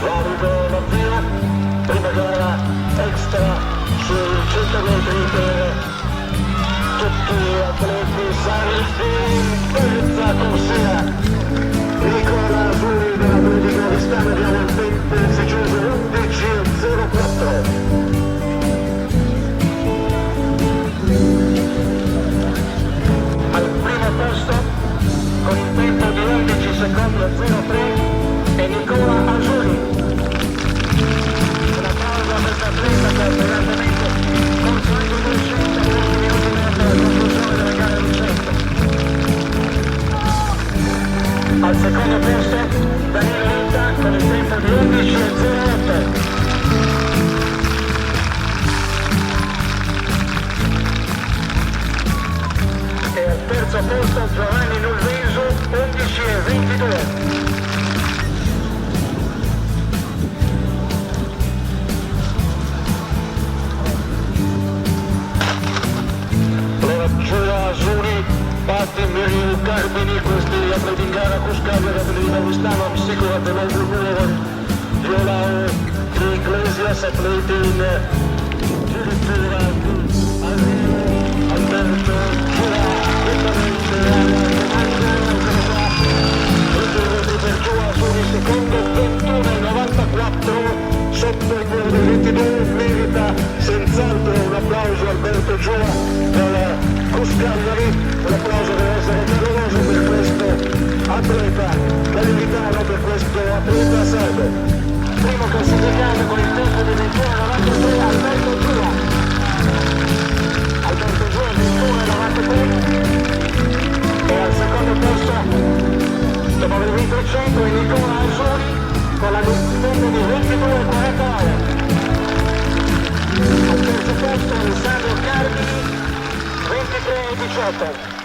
Valido l'avvio, prima gara extra sui 100 metri per tutti gli atleti sardi, terza corsia. Nicola Zuri della Politica di Stana, abbiamo il tempo ufficioso 11.04. Al primo posto, con il tempo di 11 secondi a 03, è Nicola Azzurri. Un applauso a questa atleta che apparentemente consegue il 100 minuti alla conclusione della gara di 100. Al secondo posto Daniele Lenta con il tempo di 11.08. E al terzo posto Giovanni Nulviso 11.22. Giulia Azzurri, Patti Miriu Carbini, questi atleti in gara Cuscaglia da Federica Vistano, Psicola Telogu, Violao, Iglesias, atleti in dirittura Alberto, Giulia, per Giulia Azzurri, secondo 21.94, sotto il numero 22, merita senz'altro un applauso Alberto Giulia dalla Cuscagliari, un applauso deve essere caloroso per questo atleta validitano, per questo atleta sardo. Primo classificato con il tempo di 21.93 Alberto Giulia. Alberto Giulia 21.93 e al secondo posto dopo aver vinto il 100 è Nicola Azzurri con la tempo di 22.49. Al terzo posto Alessandro Carbini 23.18.